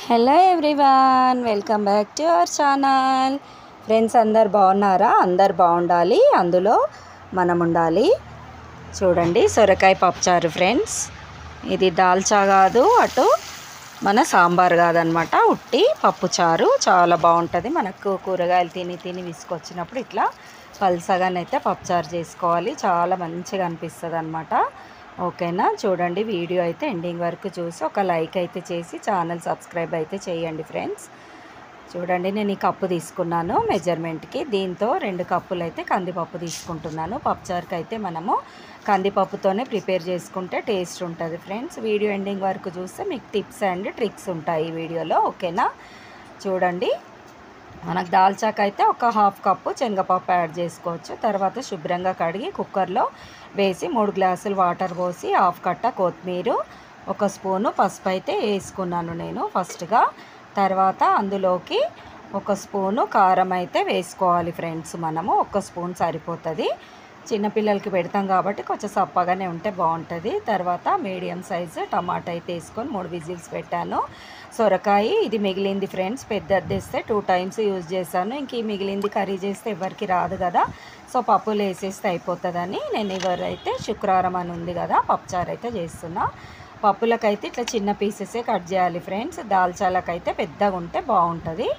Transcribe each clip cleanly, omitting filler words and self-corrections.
Hello everyone, welcome back to our channel. Friends అందరు బాగున్నారా? అందరు బాగుండాలి, అందులో మనం ఉండాలి. చూడండి, సొరకాయ పప్పుచారు ఫ్రెండ్స్. ఇది దాల్చా కాదు, అటు మన సాంబార్ కాదనమాట, ఉట్టి పప్పుచారు. చాలా బాగుంటుంది. మనకు కూరగాయలు తిని తిని విసుకొచ్చినప్పుడు ఇట్లా పల్సగానైతే పప్పుచారు చేసుకోవాలి. చాలా మంచిగా అనిపిస్తుంది అనమాట. ఓకేనా? చూడండి, వీడియో అయితే ఎండింగ్ వరకు చూసి ఒక లైక్ అయితే చేసి ఛానల్ సబ్స్క్రైబ్ అయితే చేయండి ఫ్రెండ్స్. చూడండి, నేను ఈ కప్పు తీసుకున్నాను మెజర్మెంట్కి. దీంతో 2 కప్పులు అయితే కందిపప్పు తీసుకుంటున్నాను. పప్పుచారుకి అయితే మనము కందిపప్పుతోనే ప్రిపేర్ చేసుకుంటే టేస్ట్ ఉంటుంది ఫ్రెండ్స్. వీడియో ఎండింగ్ వరకు చూస్తే మీకు టిప్స్ అండ్ ట్రిక్స్ ఉంటాయి ఈ వీడియోలో. ఓకేనా? చూడండి, మనకు దాల్చాకైతే ఒక 1/2 కప్పు శనగపప్పు యాడ్ చేసుకోవచ్చు. తర్వాత శుభ్రంగా కడిగి కుక్కర్లో వేసి 3 గ్లాసులు వాటర్ పోసి 1/2 కట్ట కొత్తిమీర, 1 స్పూను పసుపు అయితే వేసుకున్నాను నేను ఫస్ట్గా. తర్వాత అందులోకి 1 స్పూను కారం అయితే వేసుకోవాలి ఫ్రెండ్స్. మనము 1 స్పూన్ సరిపోతుంది. చిన్నపిల్లలకి పెడతాం కాబట్టి కొంచెం సప్పగానే ఉంటే బాగుంటుంది. తర్వాత మీడియం సైజు టమాటా అయితే వేసుకొని 3 విజిల్స్ పెట్టాను. సొరకాయ ఇది మిగిలింది ఫ్రెండ్స్, పెద్దది తెస్తే 2 టైమ్స్ యూజ్ చేశాను. ఇంక ఈ మిగిలింది కర్రీ చేస్తే ఎవరికి రాదు కదా, సో పప్పులు వేసేస్తే అయిపోతుందని నేను ఎవరైతే శుక్రవారం అని ఉంది కదా, పప్పుచారు అయితే చేస్తున్నా. పప్పులకైతే ఇట్లా చిన్న పీసెసే కట్ చేయాలి ఫ్రెండ్స్. దాల్చాలకైతే పెద్దగా ఉంటే బాగుంటుంది.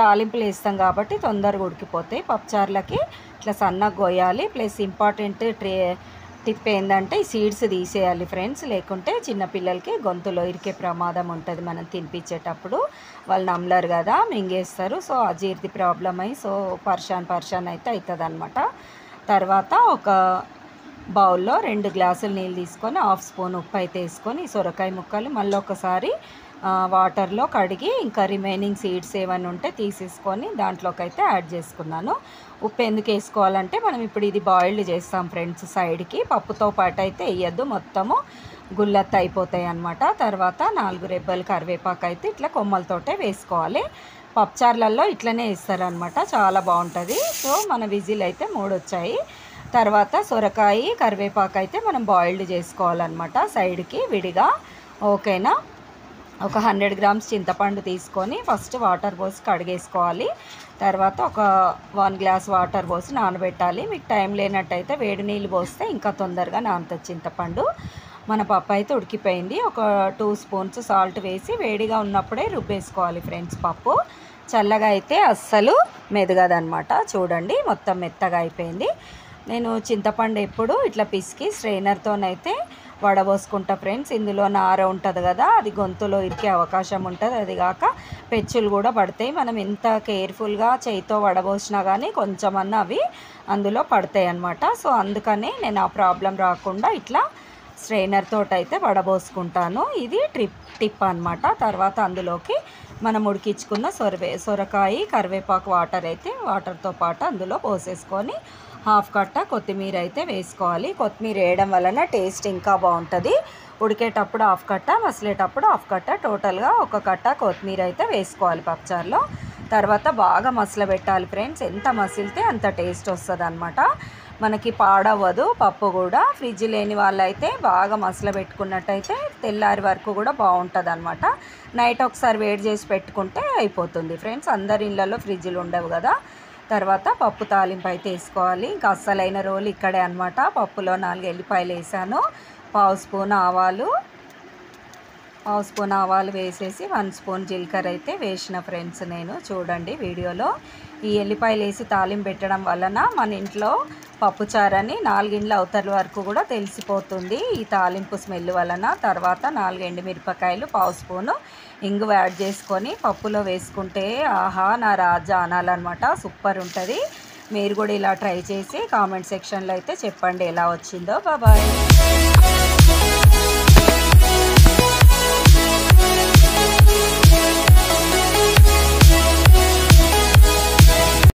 తాలింపులు వేస్తాం కాబట్టి తొందరగా ఉడికిపోతాయి. పప్పుచారులకి ఇట్లా సన్నగా గోయాలి. ప్లస్ ఇంపార్టెంట్ టిప్ ఏంటంటే ఈ సీడ్స్ తీసేయాలి ఫ్రెండ్స్, లేకుంటే చిన్నపిల్లలకి గొంతులో ఇరికే ప్రమాదం ఉంటుంది. మనం తినిపించేటప్పుడు వాళ్ళు నమ్మలేరు కదా, మింగేస్తారు. సో అజీర్తి ప్రాబ్లం అయ్యి సో పర్షాన్ అయితే అవుతుంది అనమాట. తర్వాత ఒక బౌల్లో 2 గ్లాసులు నీళ్ళు తీసుకొని 1/2 స్పూన్ ఉప్పు అయితే వేసుకొని సొరకాయ ముక్కలు మళ్ళీ ఒకసారి వాటర్లో కడిగి ఇంకా రిమైనింగ్ సీడ్స్ ఏమైనా ఉంటే తీసేసుకొని దాంట్లోకి అయితే యాడ్ చేసుకున్నాను. ఉప్పు ఎందుకు వేసుకోవాలంటే మనం ఇప్పుడు ఇది బాయిల్డ్ చేస్తాం ఫ్రెండ్స్. సైడ్కి పప్పుతో పాటు అయితే వేయద్దు, మొత్తము గుల్లెత్త అయిపోతాయి అన్నమాట. తర్వాత 4 రెబ్బలు కరివేపాకు అయితే ఇట్లా కొమ్మలతోటే వేసుకోవాలి. పప్పుచార్లలో ఇట్లనే వేస్తారనమాట, చాలా బాగుంటుంది. సో మన విజిల్ అయితే 3 వచ్చాయి. తర్వాత సొరకాయ కరివేపాకు అయితే మనం బాయిల్డ్ చేసుకోవాలన్నమాట సైడ్కి విడిగా. ఓకేనా? ఒక 100 గ్రామ్స్ చింతపండు తీసుకొని ఫస్ట్ వాటర్ పోసి కడిగేసుకోవాలి. తర్వాత ఒక 1 గ్లాస్ వాటర్ పోసి నానబెట్టాలి. మీకు టైం లేనట్టయితే వేడి నీళ్ళు పోస్తే ఇంకా తొందరగా నానుతుంది చింతపండు. మన పప్పు అయితే ఉడికిపోయింది. ఒక 2 స్పూన్స్ సాల్ట్ వేసి వేడిగా ఉన్నప్పుడే రుబ్బేసుకోవాలి ఫ్రెండ్స్. పప్పు చల్లగా అయితే అస్సలు మెదగదనమాట. చూడండి, మొత్తం మెత్తగా అయిపోయింది. నేను చింతపండు ఎప్పుడు ఇట్లా పిసికి స్ట్రైనర్తోనైతే వడబోసుకుంటా ఫ్రెండ్స్. ఇందులో నార ఉంటుంది కదా, అది గొంతులో ఇరికే అవకాశం ఉంటుంది. అది కాక పెచ్చులు కూడా పడతాయి. మనం ఎంత కేర్ఫుల్గా చేయితో వడబోసినా కానీ కొంచెమన్నా అవి అందులో పడతాయి అన్నమాట. సో అందుకని నేను ఆ ప్రాబ్లం రాకుండా ఇట్లా స్ట్రైనర్ తోటి అయితే వడబోసుకుంటాను. ఇది టిప్ అనమాట. తర్వాత అందులోకి మనం ఉడికించుకున్న సొరకాయ కరివేపాకు వాటర్తో పాటు అందులో పోసేసుకొని 1/2 కట్ట కొత్తిమీర అయితే వేసుకోవాలి. కొత్తిమీర వేయడం వలన టేస్ట్ ఇంకా బాగుంటుంది. ఉడికేటప్పుడు 1/2 కట్ట, మసిలేటప్పుడు 1/2 కట్ట, టోటల్గా 1 కట్ట కొత్తిమీర అయితే వేసుకోవాలి పప్పుచారులో. తర్వాత బాగా మసలబెట్టాలి ఫ్రెండ్స్. ఎంత మసిలితే అంత టేస్ట్ వస్తుంది అనమాట. మనకి పాడవ్వదు పప్పు కూడా. ఫ్రిడ్జ్ లేని వాళ్ళైతే బాగా మసలబెట్టుకున్నట్టయితే తెల్లారి వరకు కూడా బాగుంటుంది అనమాట. నైట్ ఒకసారి వేడి చేసి పెట్టుకుంటే అయిపోతుంది ఫ్రెండ్స్. అందరి ఇళ్ళల్లో ఫ్రిడ్జ్లు ఉండవు కదా. తర్వాత పప్పు తాలింపు అయితే వేసుకోవాలి. ఇంకా అస్సలైన రోలు ఇక్కడే అనమాట. పప్పులో 4 ఎల్లిపాయలు వేసాను, 1/2 స్పూన్ ఆవాలు వేసేసి 1 స్పూన్ జీలకర్ర అయితే వేసిన ఫ్రెండ్స్ నేను. చూడండి వీడియోలో ఈ ఎల్లిపాయలు వేసి తాలింపు పెట్టడం వలన మన ఇంట్లో పప్పుచారని 4 ఇండ్ల అవతల వరకు కూడా తెలిసిపోతుంది ఈ తాలింపు స్మెల్ వలన. తర్వాత 4 ఎండుమిరపకాయలు, 1/2 స్పూను ఇంగువ యాడ్ చేసుకొని పప్పులో వేసుకుంటే ఆహా నా రాజా అనాలన్నమాట. సూపర్ ఉంటుంది. మీరు కూడా ఇలా ట్రై చేసి కామెంట్ సెక్షన్లో అయితే చెప్పండి ఎలా వచ్చిందో. బాయ్.